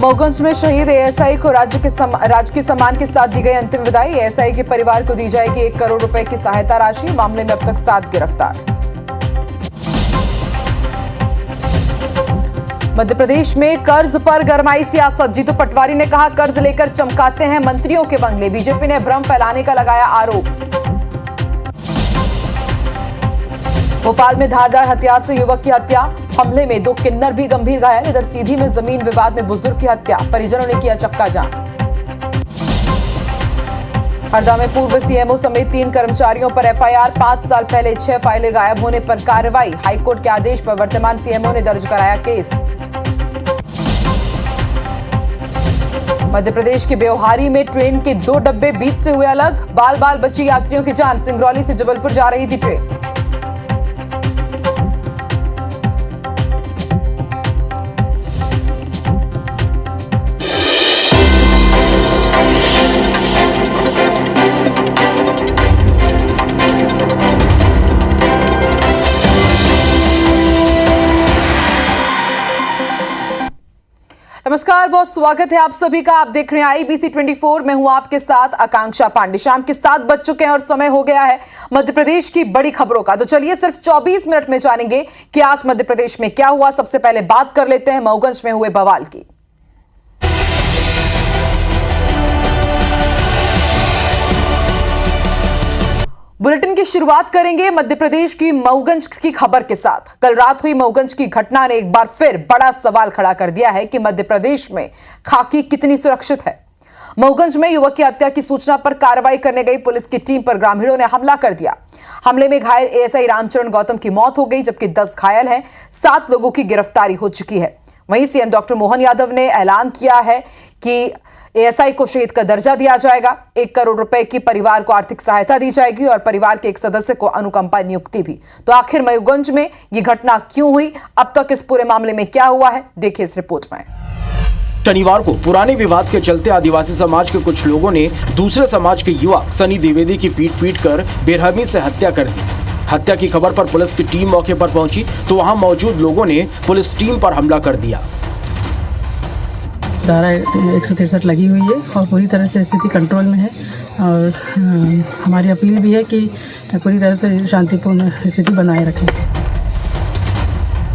मऊगंज में शहीद एएसआई को राजकीय सम्मान के साथ दी गई अंतिम विदाई। एएसआई के परिवार को दी जाएगी 1 करोड़ रुपए की सहायता राशि। मामले में अब तक 7 गिरफ्तार। मध्य प्रदेश में कर्ज पर गरमाई सियासत। जीतू पटवारी ने कहा, कर्ज लेकर चमकाते हैं मंत्रियों के बंगले। बीजेपी ने भ्रम फैलाने का लगाया आरोप। भोपाल में धारदार हथियार से युवक की हत्या। हमले में 2 किन्नर भी गंभीर घायल। इधर सीधी में जमीन विवाद में बुजुर्ग की हत्या। परिजनों ने किया चक्का जाम। हरदा में पूर्व सीएमओ समेत 3 कर्मचारियों पर एफआईआर। 5 साल पहले 6 फाइलें गायब होने पर कार्रवाई। हाईकोर्ट के आदेश पर वर्तमान सीएमओ ने दर्ज कराया केस। मध्य प्रदेश के ब्योहारी में ट्रेन के 2 डब्बे बीच से हुए अलग। बाल बाल बची यात्रियों की जान। सिंगरौली से जबलपुर जा रही थी ट्रेन। नमस्कार, बहुत स्वागत है आप सभी का। आप देख रहे हैं आईबीसी 24। मैं हूं आपके साथ आकांक्षा पांडे। शाम के 7 बज चुके हैं और समय हो गया है मध्य प्रदेश की बड़ी खबरों का। तो चलिए सिर्फ 24 मिनट में जानेंगे कि आज मध्य प्रदेश में क्या हुआ। सबसे पहले बात कर लेते हैं मऊगंज में हुए बवाल की। बुलेटिन की शुरुआत करेंगे मध्य प्रदेश की मऊगंज की खबर के साथ। कल रात हुई मऊगंज की घटना ने एक बार फिर बड़ा सवाल खड़ा कर दिया है कि मध्य प्रदेश में खाकी कितनी सुरक्षित है। मऊगंज में युवक की हत्या की सूचना पर कार्रवाई करने गई पुलिस की टीम पर ग्रामीणों ने हमला कर दिया। हमले में घायल एएसआई रामचरण गौतम की मौत हो गई, जबकि 10 घायल हैं। 7 लोगों की गिरफ्तारी हो चुकी है। वहीं सीएम डॉक्टर मोहन यादव ने ऐलान किया है कि एएसआई को शहीद का दर्जा दिया जाएगा। 1 करोड़ रुपए की परिवार को आर्थिक सहायता दी जाएगी और परिवार के एक सदस्य को अनुकंपा नियुक्ति भी। तो आखिर मयूगंज में ये घटना क्यों हुई, अब तक इस पूरे मामले में क्या हुआ है, देखिए इस रिपोर्ट में। शनिवार को पुराने विवाद के चलते आदिवासी समाज के कुछ लोगों ने दूसरे समाज के युवक सनी द्विवेदी की पीट कर बेरहमी से हत्या कर दी। हत्या की खबर पर पुलिस की टीम मौके पर पहुंची तो वहां मौजूद लोगों ने पुलिस टीम पर हमला कर दिया। धारा 163 लगी हुई है और पूरी तरह से स्थिति कंट्रोल में है और हमारी अपील भी है कि पूरी तरह से शांतिपूर्ण स्थिति बनाए रखें।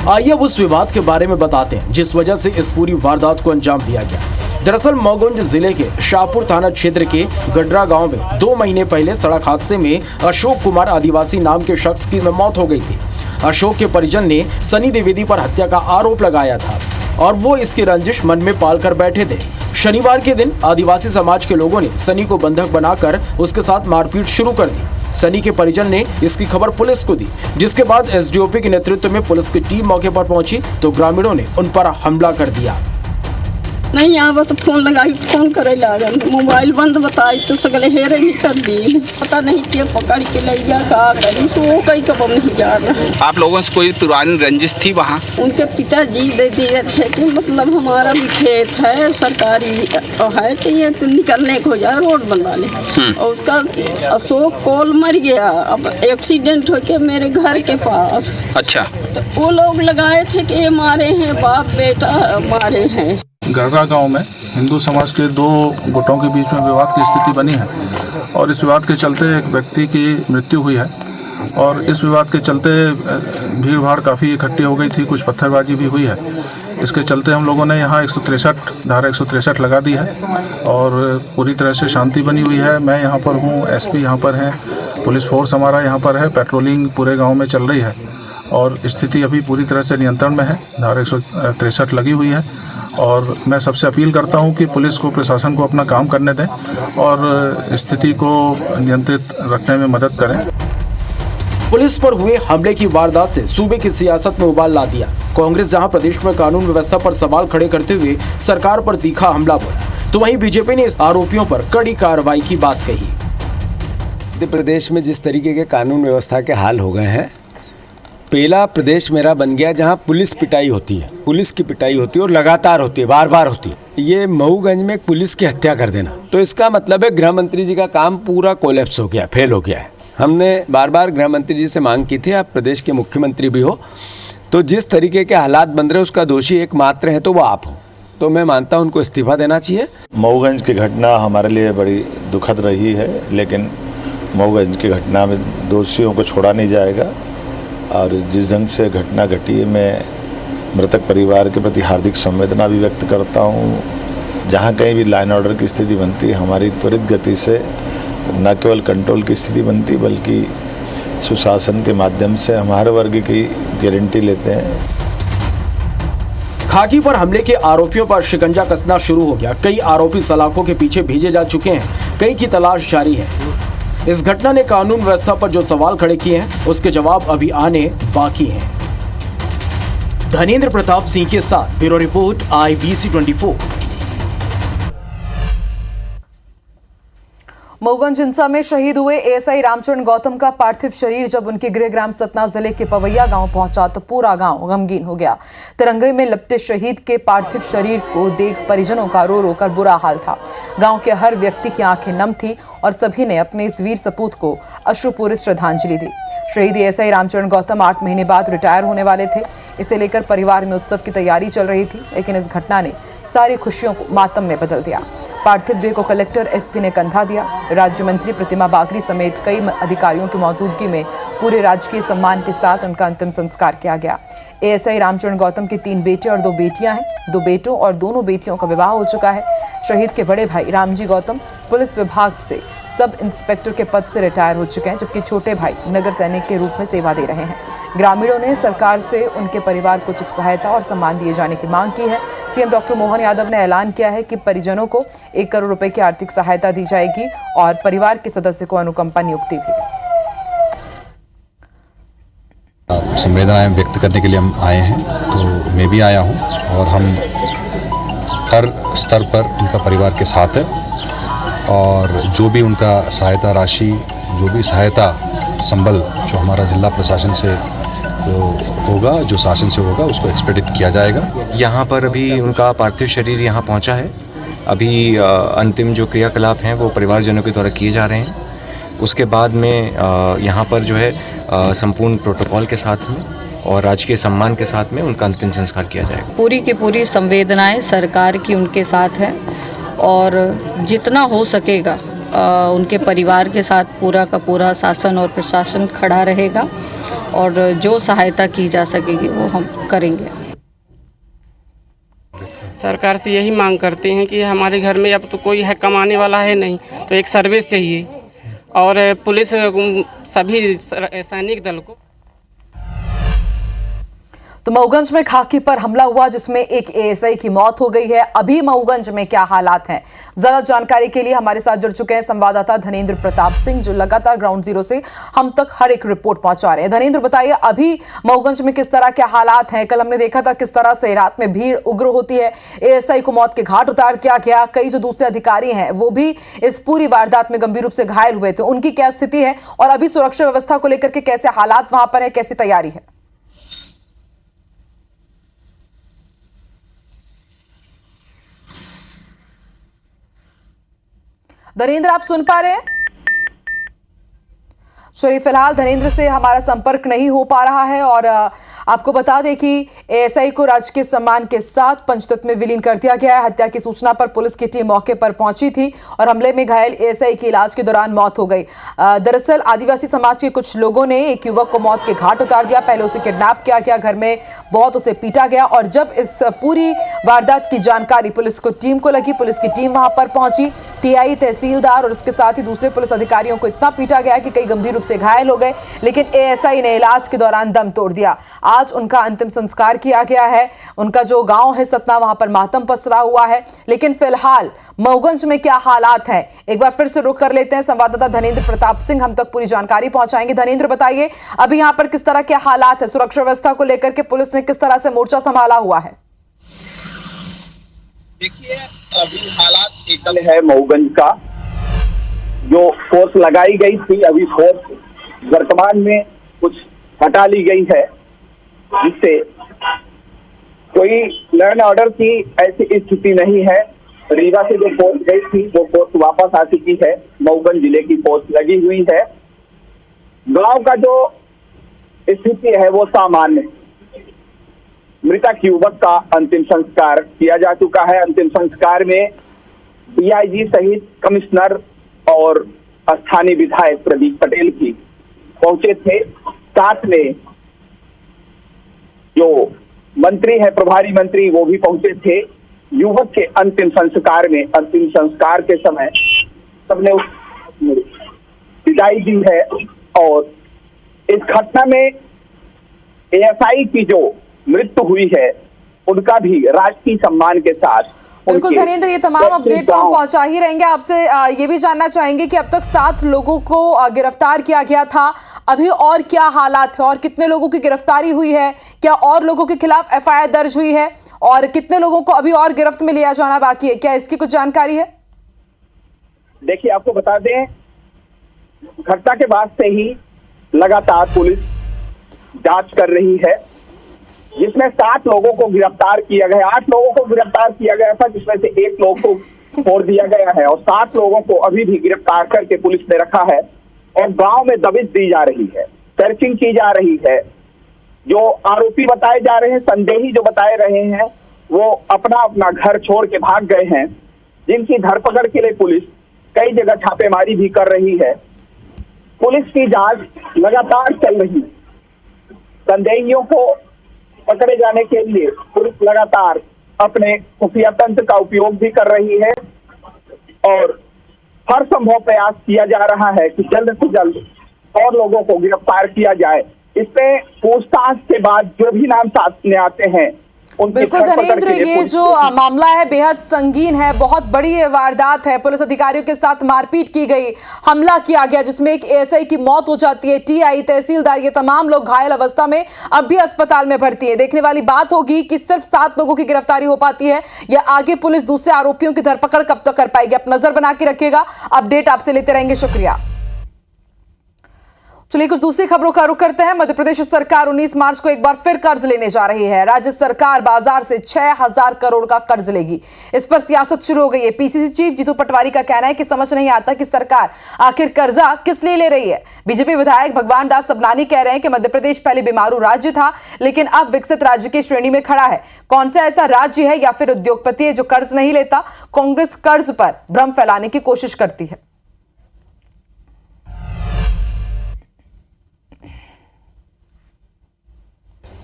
आइए अब उस विवाद के बारे में बताते हैं जिस वजह से इस पूरी वारदात को अंजाम दिया गया। दरअसल मऊगंज जिले के शाहपुर थाना क्षेत्र के गडरा गांव में 2 महीने पहले सड़क हादसे में अशोक कुमार आदिवासी नाम के शख्स की मौत हो गई थी। अशोक के परिजन ने सनी द्विवेदी पर हत्या का आरोप लगाया था और वो इसकी रंजिश मन में पाल कर बैठे थे। शनिवार के दिन आदिवासी समाज के लोगों ने सनी को बंधक बनाकर उसके साथ मारपीट शुरू कर दी। सनी के परिजन ने इसकी खबर पुलिस को दी, जिसके बाद एसडीओपी के नेतृत्व में पुलिस की टीम मौके पर पहुंची तो ग्रामीणों ने उन पर हमला कर दिया। नहीं आवा तो फोन लगाई, फोन करे लागल, मोबाइल बंद बताई तो सगले हेरे नहीं कर दी। पता नहीं के पकड़ के ले गया का करी सो कई कब नहीं जा रहा। आप लोगों से कोई पुरानी रंजिश थी वहाँ? उनके पिताजी दे दिए थे कि मतलब हमारा भी खेत है सरकारी है तो ये तो निकलने को जाए रोड बनवा ले। और उसका अशोक कोल मर गया, अब एक्सीडेंट हो के मेरे घर के पास। अच्छा, तो वो लोग लगाए थे कि ये मारे हैं, बाप बेटा मारे हैं। गडरा गांव में हिंदू समाज के 2 गुटों के बीच में विवाद की स्थिति बनी है और इस विवाद के चलते एक व्यक्ति की मृत्यु हुई है और इस विवाद के चलते भीड़ भाड़ काफ़ी इकट्ठी हो गई थी, कुछ पत्थरबाजी भी हुई है। इसके चलते हम लोगों ने यहाँ 163 धारा 163 लगा दी है और पूरी तरह से शांति बनी हुई है। मैं यहाँ पर हूँ, एसपी यहाँ पर हैं, पुलिस फोर्स हमारा यहाँ पर है, पेट्रोलिंग पूरे गाँव में चल रही है और स्थिति अभी पूरी तरह से नियंत्रण में है। धारा 163 लगी हुई है और मैं सबसे अपील करता हूं कि पुलिस को, प्रशासन को अपना काम करने दें और स्थिति को नियंत्रित रखने में मदद करें। पुलिस पर हुए हमले की वारदात से सूबे की सियासत में उबाल ला दिया। कांग्रेस जहां प्रदेश में कानून व्यवस्था पर सवाल खड़े करते हुए सरकार पर तीखा हमला बोला, तो वहीं बीजेपी ने इस आरोपियों पर कड़ी कार्रवाई की बात कही। मध्य प्रदेश में जिस तरीके के कानून व्यवस्था के हाल हो गए हैं, पहला प्रदेश मेरा बन गया जहां पुलिस पिटाई होती है, पुलिस की पिटाई होती है और लगातार होती है, बार बार होती है। ये मऊगंज में पुलिस की हत्या कर देना, तो इसका मतलब है गृह मंत्री जी का काम पूरा कोलैप्स हो गया, फेल हो गया है। हमने बार बार गृह मंत्री जी से मांग की थी, आप प्रदेश के मुख्यमंत्री भी हो, तो जिस तरीके के हालात बन रहे उसका दोषी एकमात्र है तो वो आप हो। तो मैं मानता हूं उनको इस्तीफा देना चाहिए। मऊगंज की घटना हमारे लिए बड़ी दुखद रही है, लेकिन मऊगंज की घटना में दोषियों को छोड़ा नहीं जाएगा और जिस ढंग से घटना घटी है, मैं मृतक परिवार के प्रति हार्दिक संवेदना भी व्यक्त करता हूँ। जहाँ कहीं भी लाइन ऑर्डर की स्थिति बनती है, हमारी त्वरित गति से न केवल कंट्रोल की स्थिति बनती बल्कि सुशासन के माध्यम से हम हर वर्ग की गारंटी लेते हैं। खाकी पर हमले के आरोपियों पर शिकंजा कसना शुरू हो गया। कई आरोपी सलाखों के पीछे भेजे जा चुके हैं, कई की तलाश जारी है। इस घटना ने कानून व्यवस्था पर जो सवाल खड़े किए हैं, उसके जवाब अभी आने बाकी हैं। धनेंद्र प्रताप सिंह के साथ ब्यूरो रिपोर्ट IBC 24। मऊगंज हिंसा में शहीद हुए ASI रामचरण गौतम का पार्थिव शरीर जब उनके गृहग्राम सतना जिले के पवैया गांव पहुंचा तो पूरा गांव गमगीन हो गया। तिरंगे में लिपटे शहीद के पार्थिव शरीर को देख परिजनों का रो रो कर बुरा हाल था। गांव के हर व्यक्ति की आंखें नम थी और सभी ने अपने इस वीर सपूत को अश्रुपूरित श्रद्धांजलि दी। शहीद ASI रामचरण गौतम 8 महीने बाद रिटायर होने वाले थे। इसे लेकर परिवार में उत्सव की तैयारी चल रही थी, लेकिन इस घटना ने सारी खुशियों को मातम में बदल दिया। पार्थिव देह को कलेक्टर SP ने कंधा दिया। राज्य मंत्री प्रतिमा बागरी समेत कई अधिकारियों की मौजूदगी में पूरे राजकीय सम्मान के साथ उनका अंतिम संस्कार किया गया। ASI रामचरण गौतम के 3 बेटे और 2 बेटियां हैं। 2 बेटों और दोनों बेटियों का विवाह हो चुका है। शहीद के बड़े भाई रामजी गौतम पुलिस विभाग से सब इंस्पेक्टर के पद से रिटायर हो चुके हैं, जबकि छोटे भाई नगर सैनिक के रूप में सेवा दे रहे हैं। ग्रामीणों ने सरकार से उनके परिवार को उचित सहायता और सम्मान दिए जाने की मांग की है। CM डॉक्टर मोहन यादव ने ऐलान किया है कि परिजनों को 1 करोड़ रुपए की आर्थिक सहायता दी जाएगी और परिवार के सदस्य को अनुकंपा नियुक्ति भी। संवेदनाएं व्यक्त करने के लिए हम आए हैं, तो मैं भी आया हूं और हम हर स्तर पर उनका परिवार के साथ है और जो भी उनका सहायता राशि, जो भी सहायता संबल जो हमारा जिला प्रशासन से होगा, जो शासन से होगा, उसको एक्सपेडिट किया जाएगा। यहाँ पर अभी उनका पार्थिव शरीर यहाँ पहुँचा है। अभी अंतिम जो क्रियाकलाप हैं वो परिवारजनों के द्वारा किए जा रहे हैं। उसके बाद में यहाँ पर जो है संपूर्ण प्रोटोकॉल के साथ में और राजकीय सम्मान के साथ में उनका अंतिम संस्कार किया जाएगा। पूरी की पूरी संवेदनाएं सरकार की उनके साथ है और जितना हो सकेगा उनके परिवार के साथ पूरा का पूरा शासन और प्रशासन खड़ा रहेगा और जो सहायता की जा सकेगी वो हम करेंगे। सरकार से यही मांग करते हैं कि हमारे घर में अब तो कोई है कमाने वाला है नहीं, तो एक सर्विस चाहिए और पुलिस सभी सैनिक दल को। तो मऊगंज में खाकी पर हमला हुआ जिसमें एक ASI की मौत हो गई है। अभी मऊगंज में क्या हालात हैं, ज्यादा जानकारी के लिए हमारे साथ जुड़ चुके हैं संवाददाता धनेंद्र प्रताप सिंह, जो लगातार ग्राउंड जीरो से हम तक हर एक रिपोर्ट पहुंचा रहे हैं। धनेंद्र, बताइए अभी मऊगंज में किस तरह के हालात हैं? कल हमने देखा था किस तरह से रात में भीड़ उग्र होती है, ASI को मौत के घाट उतार दिया गया। कई जो दूसरे अधिकारी हैं वो भी इस पूरी वारदात में गंभीर रूप से घायल हुए थे, उनकी क्या स्थिति है और अभी सुरक्षा व्यवस्था को लेकर के कैसे हालात वहां पर है, कैसी तैयारी है? धनेंद्र, आप सुन पा रहे हैं? चलिए, फिलहाल धनेंद्र से हमारा संपर्क नहीं हो पा रहा है और आपको बता दें कि ASI को राजकीय सम्मान के साथ पंचतत्व में विलीन कर दिया गया है। हत्या की सूचना पर पुलिस की टीम मौके पर पहुंची थी और हमले में घायल ASI की इलाज के दौरान मौत हो गई। दरअसल आदिवासी समाज के कुछ लोगों ने एक युवक को मौत के घाट उतार दिया। पहले उसे किडनैप किया गया, घर में बहुत उसे पीटा गया और जब इस पूरी वारदात की जानकारी पुलिस को टीम को लगी, पुलिस की टीम वहां पर पहुंची। TI, तहसीलदार और उसके साथ ही दूसरे पुलिस अधिकारियों को इतना पीटा गया कि कई गंभीर रूप से घायल हो गए, लेकिन ASI ने इलाज के दौरान दम तोड़ दिया। आज उनका अंतिम संस्कार किया गया है। उनका जो गांव है सतना, वहां पर मातम पसरा हुआ है। लेकिन फिलहाल मऊगंज में क्या हालात हैं, एक बार फिर से रुक कर लेते हैं। संवाददाता धनेंद्र प्रताप सिंह हम तक पूरी जानकारी पहुंचाएंगे। धनेंद्र, बताइए अभी यहां पर किस तरह के हालात है, सुरक्षा व्यवस्था को लेकर के पुलिस ने किस तरह से मोर्चा संभाला हुआ है? देखिए, अभी हालात एकदम है मऊगंज का। जो फोर्स लगाई गई थी, अभी फोर्स वर्तमान में कुछ हटा ली गई है, जिससे कोई लर्न ऑर्डर की ऐसी स्थिति नहीं है। रीवा से जो फोर्स गई थी वो फोर्स वापस आ चुकी है। मऊगंज जिले की फोर्स लगी हुई है। गांव का जो स्थिति है वो सामान्य, मृतक युवक का अंतिम संस्कार किया जा चुका है। अंतिम संस्कार में डीआईजी सहित कमिश्नर और स्थानीय विधायक प्रदीप पटेल भी पहुंचे थे। साथ में जो मंत्री है, प्रभारी मंत्री, वो भी पहुंचे थे। युवक के अंतिम संस्कार में, अंतिम संस्कार के समय सबने विदाई दी है। और इस घटना में एएसआई की जो मृत्यु हुई है उनका भी राजकीय सम्मान के साथ। बिल्कुल धनेंद्र, ये तमाम अपडेट तो हम पहुंचा ही रहेंगे। आपसे ये भी जानना चाहेंगे कि अब तक 7 लोगों को गिरफ्तार किया गया था, अभी और क्या हालात है और कितने लोगों की गिरफ्तारी हुई है, क्या और लोगों के खिलाफ एफआईआर दर्ज हुई है और कितने लोगों को अभी और गिरफ्त में लिया जाना बाकी है, क्या इसकी कुछ जानकारी है? देखिए, आपको बता दें, घटना के बाद से ही लगातार पुलिस जांच कर रही है, जिसमें 7 लोगों को गिरफ्तार किया गया, 8 लोगों को गिरफ्तार किया गया था, जिसमें से 1 लोग को छोड़ दिया गया है और 7 लोगों को अभी भी गिरफ्तार करके पुलिस ने रखा है और गांव में दबिश दी जा रही है, सर्चिंग की जा रही है। जो आरोपी बताए जा रहे हैं, संदेही जो बताए रहे हैं, वो अपना अपना घर छोड़ के भाग गए हैं, जिनकी धरपकड़ के लिए पुलिस कई जगह छापेमारी भी कर रही है। पुलिस की जांच लगातार चल रही है। संदेहियों को पकड़े जाने के लिए पुलिस लगातार अपने खुफिया तंत्र का उपयोग भी कर रही है और हर संभव प्रयास किया जा रहा है कि जल्द से जल्द और लोगों को गिरफ्तार किया जाए। इसमें पूछताछ के बाद जो भी नाम सामने आते हैं, बिल्कुल धनेंद्र, ये जो मामला है बेहद संगीन है, बहुत बड़ी ये वारदात है। पुलिस अधिकारियों के साथ मारपीट की गई, हमला किया गया, जिसमें एक एएसआई की मौत हो जाती है, टीआई, तहसीलदार, ये तमाम लोग घायल अवस्था में अब भी अस्पताल में भर्ती है। देखने वाली बात होगी कि सिर्फ 7 लोगों की गिरफ्तारी हो पाती है या आगे पुलिस दूसरे आरोपियों की धरपकड़ कब तक कर पाएगी। आप नजर बना के रखिएगा, अपडेट आपसे लेते रहेंगे। शुक्रिया। चलिए कुछ दूसरी खबरों का रुख करते हैं। मध्य प्रदेश सरकार 19 मार्च को एक बार फिर कर्ज लेने जा रही है। राज्य सरकार बाजार से 6000 करोड़ का कर्ज लेगी। इस पर सियासत शुरू हो गई है। पीसीसी चीफ जीतू पटवारी का कहना है कि समझ नहीं आता कि सरकार आखिर कर्जा किस लिए ले रही है। बीजेपी विधायक भगवान दास सबनानी कह रहे हैं कि मध्य प्रदेश पहले बीमारू राज्य था, लेकिन अब विकसित राज्य की श्रेणी में खड़ा है। कौन सा ऐसा राज्य है या फिर उद्योगपति है जो कर्ज नहीं लेता? कांग्रेस कर्ज पर भ्रम फैलाने की कोशिश करती है।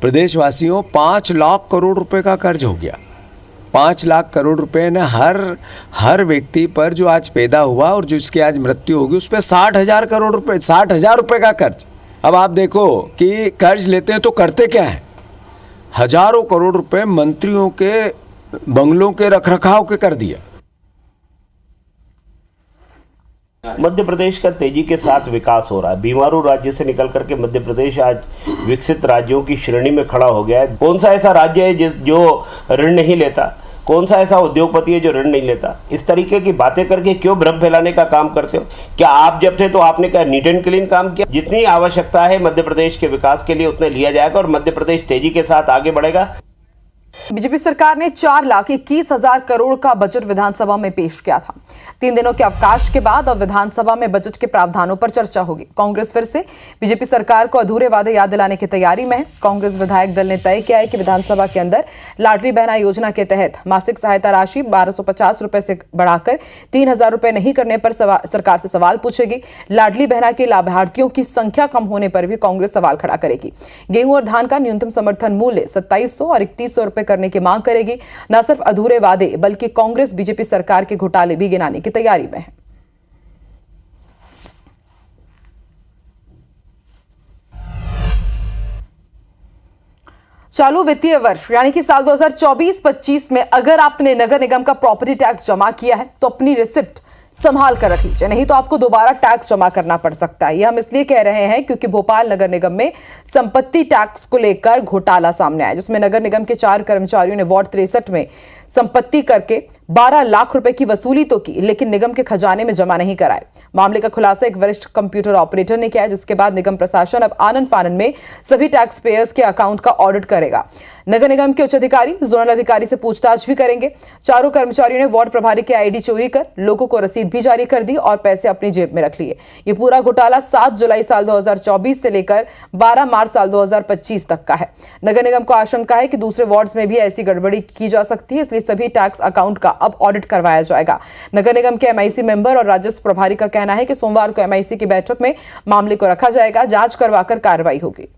प्रदेशवासियों, 5 लाख करोड़ रुपए का कर्ज हो गया। 5 लाख करोड़ रुपए ने हर व्यक्ति पर जो आज पैदा हुआ और जिसकी आज मृत्यु होगी उस पर 60,000 करोड़ रुपए, 60,000 रुपए का कर्ज। अब आप देखो कि कर्ज लेते हैं तो करते क्या है? हजारों करोड़ रुपए मंत्रियों के बंगलों के रखरखाव के कर दिया। मध्य प्रदेश का तेजी के साथ विकास हो रहा है। बीमारू राज्य से निकल करके मध्य प्रदेश आज विकसित राज्यों की श्रेणी में खड़ा हो गया है। कौन सा ऐसा राज्य है जो ऋण नहीं लेता? कौन सा ऐसा उद्योगपति है जो ऋण नहीं लेता? इस तरीके की बातें करके क्यों भ्रम फैलाने का काम करते हो? क्या आप जब थे तो आपने क्या नीट एंड क्लीन काम किया? जितनी आवश्यकता है मध्य प्रदेश के विकास के लिए उतने लिया जाएगा और मध्य प्रदेश तेजी के साथ आगे बढ़ेगा। बीजेपी सरकार ने 4,21,000 करोड़ का बजट विधानसभा में पेश किया था। 3 दिनों के अवकाश के बाद अब विधानसभा में बजट के प्रावधानों पर चर्चा होगी। कांग्रेस फिर से बीजेपी सरकार को अधूरे वादे याद दिलाने की तैयारी में है। कांग्रेस विधायक दल ने तय किया है कि विधानसभा के अंदर लाडली बहना योजना के तहत मासिक सहायता राशि 1250 रुपए से बढ़ाकर 3,000 रुपए नहीं करने पर सरकार से सवाल पूछेगी। लाडली बहना के लाभार्थियों की संख्या कम होने पर भी कांग्रेस सवाल खड़ा करेगी। गेहूं और धान का न्यूनतम समर्थन मूल्य 2700 और 3100 रुपए करने की मांग करेगी। न सिर्फ अधूरे वादे बल्कि कांग्रेस बीजेपी सरकार के घोटाले भी गिनाने की तैयारी में है। चालू वित्तीय वर्ष यानी कि साल 2024-25 में अगर आपने नगर निगम का प्रॉपर्टी टैक्स जमा किया है तो अपनी रिसिप्ट संभाल कर रख लीजिए, नहीं तो आपको दोबारा टैक्स जमा करना पड़ सकता है। यह हम इसलिए कह रहे हैं क्योंकि भोपाल नगर निगम में संपत्ति टैक्स को लेकर घोटाला सामने आया, जिसमें नगर निगम के 4 कर्मचारियों ने वार्ड 63 में संपत्ति करके 12 लाख रुपए की वसूली तो की, लेकिन निगम के खजाने में जमा नहीं कराए। मामले का खुलासा एक वरिष्ठ कंप्यूटर ऑपरेटर ने किया, जिसके बाद निगम प्रशासन अब आनन फानन में सभी टैक्स पेयर्स के अकाउंट का ऑडिट करेगा। नगर निगम के उच्च अधिकारी जोनल अधिकारी से पूछताछ भी करेंगे। चारों कर्मचारियों ने वार्ड प्रभारी के आईडी चोरी कर लोगों को रसीद रसीद भी जारी कर दी और पैसे अपनी जेब में रख लिए। ये पूरा घोटाला 7 जुलाई साल 2024 से लेकर 12 मार्च साल 2025 तक का है। नगर निगम को आशंका है कि दूसरे वार्ड्स में भी ऐसी गड़बड़ी की जा सकती है, इसलिए सभी टैक्स अकाउंट का अब ऑडिट करवाया जाएगा। नगर निगम के एमआईसी मेंबर और राजस्व प्रभारी का कहना है कि सोमवार को एमआईसी की बैठक में मामले को रखा जाएगा, जांच करवाकर कार्रवाई होगी।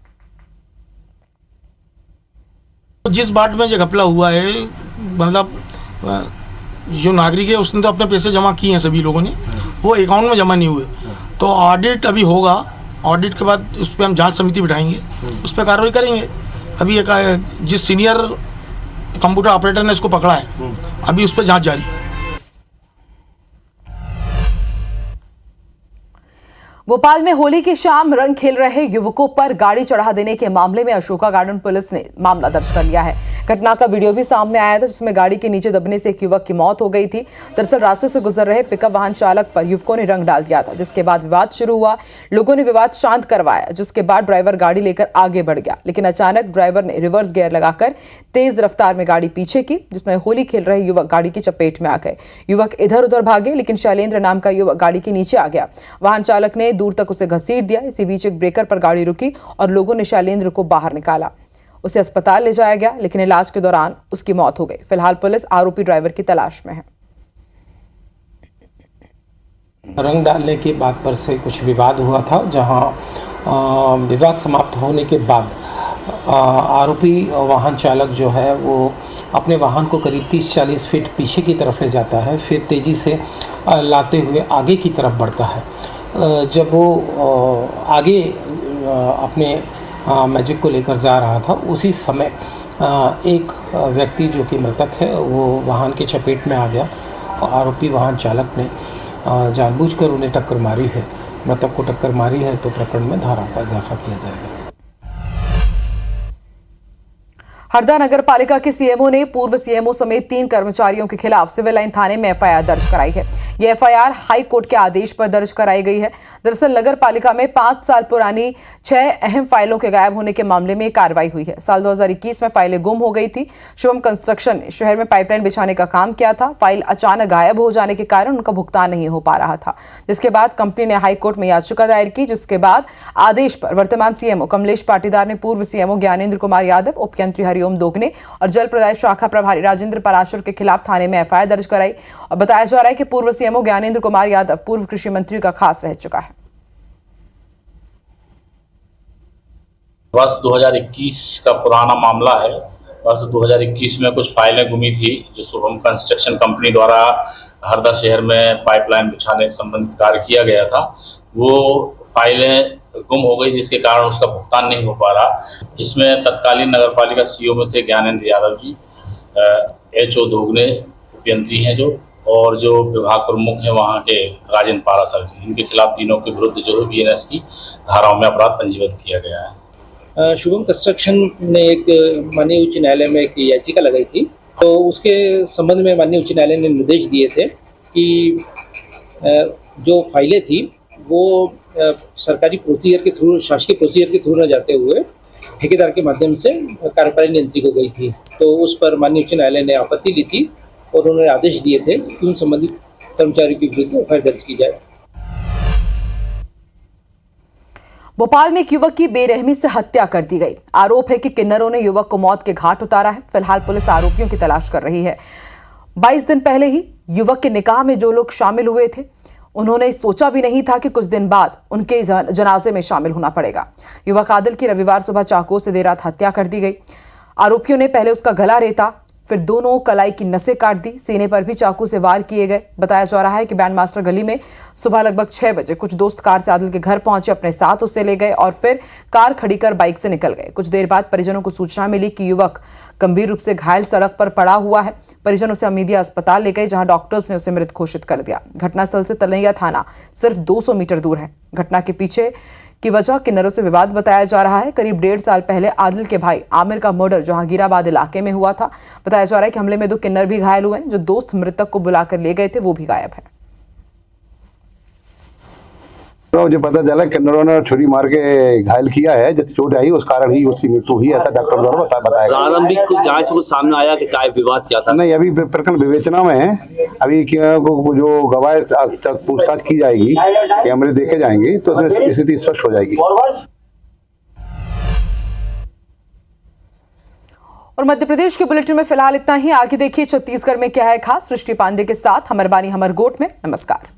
जिस बाट में जो घपला हुआ है, मतलब जो नागरिक है उसने तो अपने पैसे जमा किए हैं, सभी लोगों ने, वो अकाउंट में जमा नहीं हुए। तो ऑडिट अभी होगा, ऑडिट के बाद उस पर हम जांच समिति बिठाएंगे, उस पर कार्रवाई करेंगे। अभी एक जिस सीनियर कंप्यूटर ऑपरेटर ने इसको पकड़ा है, अभी उस पर जांच जारी है। भोपाल में होली की शाम रंग खेल रहे युवकों पर गाड़ी चढ़ा देने के मामले में अशोका गार्डन पुलिस ने मामला दर्ज कर लिया है। घटना का वीडियो भी सामने आया था, जिसमें गाड़ी के नीचे दबने से एक युवक की मौत हो गई थी। दरअसल रास्ते से गुजर रहे पिकअप वाहन चालक पर युवकों ने रंग डाल दिया था, जिसके बाद विवाद शुरू हुआ। लोगों ने विवाद शांत करवाया, जिसके बाद ड्राइवर गाड़ी लेकर आगे बढ़ गया, लेकिन अचानक ड्राइवर ने रिवर्स गियर लगाकर तेज रफ्तार में गाड़ी पीछे की, जिसमें होली खेल रहे युवक गाड़ी की चपेट में आ गए। युवक इधर उधर भागे, लेकिन शैलेंद्र नाम का युवक गाड़ी के नीचे आ गया। वाहन चालक ने दूर तक उसे घसीट दिया। इसी बीच एक ब्रेकर पर गाड़ी रुकी और लोगों ने शैलेंद्र को बाहर निकाला। उसे अस्पताल ले जाया गया, लेकिन इलाज के दौरान उसकी मौत हो गई। फिलहाल पुलिस आरोपी ड्राइवर की तलाश में है। रंग डालने की बात पर से कुछ विवाद हुआ था, जहां विवाद समाप्त होने के बाद आरोपी वाहन चालक जो है वो अपने वाहन को करीब 30-40 फीट पीछे की तरफ ले जाता है, फिर तेज़ी से लाते हुए आगे की तरफ बढ़ता है। जब वो आगे अपने मैजिक को लेकर जा रहा था, उसी समय एक व्यक्ति जो कि मृतक है वो वाहन की चपेट में आ गया। आरोपी वाहन चालक ने जानबूझकर उन्हें टक्कर मारी है। मृतक को टक्कर मारी है तो प्रकरण में धारा का इजाफा किया जाएगा। हरदा नगर पालिका के सीएमओ ने पूर्व सीएमओ समेत 3 कर्मचारियों के खिलाफ सिविल लाइन थाने में एफआईआर दर्ज कराई है। यह एफआईआर हाई कोर्ट के आदेश पर दर्ज कराई गई है। दरअसल नगर पालिका में 5 साल पुरानी 6 अहम फाइलों के गायब होने के मामले में कार्रवाई हुई है। साल 2021 में फाइलें गुम हो गई थी। शुभम कंस्ट्रक्शन ने शहर में पाइपलाइन बिछाने का काम किया था। फाइल अचानक गायब हो जाने के कारण उनका भुगतान नहीं हो पा रहा था, जिसके बाद कंपनी ने हाई कोर्ट में याचिका दायर की, जिसके बाद आदेश पर वर्तमान सीएमओ कमलेश पाटीदार ने पूर्व सीएमओ ज्ञानेंद्र कुमार यादव, उपयंत्री हरिओम दोगने और जल प्रदाय शाखा प्रभारी राजेंद्र पराशर के खिलाफ थाने में एफआईआर दर्ज कराई। और बताया जा रहा है कि पूर्व सीएमओ ज्ञानेंद्र कुमार यादव पूर्व कृषि मंत्री का खास रह चुका है। वर्ष 2021 का पुराना मामला है। वर्ष 2021 में कुछ फाइलें गुमी थी, जो शुभम कंस्ट्रक्शन कंपनी द्वारा हरदा शहर में पाइपलाइन बिछाने संबंधित कार्य किया गया था। वो फाइलें गुम हो गई, जिसके कारण उसका भुगतान नहीं हो पा रहा। इसमें तत्कालीन नगरपालिका सीईओ में थे ज्ञानेंद्र यादव जी, एचओ दोगने उपयंत्री हैं जो, और जो विभाग प्रमुख हैं वहाँ के राजेंद्र पाराशर जी। इनके खिलाफ तीनों के विरुद्ध जो है बीएनएस की धाराओं में अपराध पंजीबद्ध किया गया है। शुभम कंस्ट्रक्शन ने एक माननीय उच्च न्यायालय में एक याचिका लगाई थी, तो उसके संबंध में माननीय उच्च न्यायालय ने निर्देश दिए थे कि जो फाइलें थी वो सरकारी प्रोसीजर के थ्रू, शासकीय प्रोसीजर के थ्रू न जाते हुए ठेकेदार के माध्यम से कार्यपालिक नियंत्रित हो गई थी। तो उस पर माननीय उच्च न्यायालय ने आपत्ति ली थी और उन्होंने आदेश दिए थे कि उन संबंधित कर्मचारियों के विरुद्ध एफआईआर दर्ज की जाए। भोपाल में एक युवक की बेरहमी से हत्या कर दी गई। आरोप है कि किन्नरों ने युवक को मौत के घाट उतारा है। फिलहाल पुलिस आरोपियों की तलाश कर रही है। 22 दिन पहले ही युवक के निकाह में जो लोग शामिल हुए थे, उन्होंने सोचा भी नहीं था कि कुछ दिन बाद उनके जनाजे में शामिल होना पड़ेगा। युवक आदिल की रविवार सुबह चाकू से देर रात हत्या कर दी गई। आरोपियों ने पहले उसका गला रेता, फिर दोनों कलाई की नसें काट दी। सीने पर भी चाकू से वार किए गए। बताया जा रहा है कि बैंड मास्टर गली में सुबह लगभग 6 बजे कुछ दोस्त कार से आदिल के घर पहुंचे, अपने साथ उसे ले गए और फिर कार खड़ी कर बाइक से निकल गए। कुछ देर बाद परिजनों को सूचना मिली कि युवक गंभीर रूप से घायल सड़क पर पड़ा हुआ है। परिजन उसे हमीदिया अस्पताल ले गए, जहां डॉक्टर्स ने उसे मृत घोषित कर दिया। घटनास्थल से तलैया थाना सिर्फ 200 मीटर दूर है। घटना के पीछे की वजह किन्नरों से विवाद बताया जा रहा है। करीब 1.5 साल पहले आदिल के भाई आमिर का मर्डर जहांगीराबाद इलाके में हुआ था। बताया जा रहा है कि हमले में 2 किन्नर भी घायल हुए हैं। जो दोस्त मृतक को बुलाकर ले गए थे वो भी गायब है। मुझे पता चला किन्नरों ने छुरी मार के घायल किया है, जिस चोट आई उस कारण ही उसकी मृत्यु हुई, ऐसा डॉक्टर द्वारा बताया। प्रारंभिक जांच को सामने आया कि क्या विवाद क्या था? नहीं, अभी प्रकरण विवेचना में है। अभी जो गवाह पूछताछ की जाएगी, कैमरे देखे जाएंगे तो स्थिति स्पष्ट हो जाएगी। और मध्य प्रदेश के बुलेटिन में फिलहाल इतना ही। आगे देखिए छत्तीसगढ़ में क्या है खास। सृष्टि पांडे के साथ हमरबानी हमरगोट में। नमस्कार।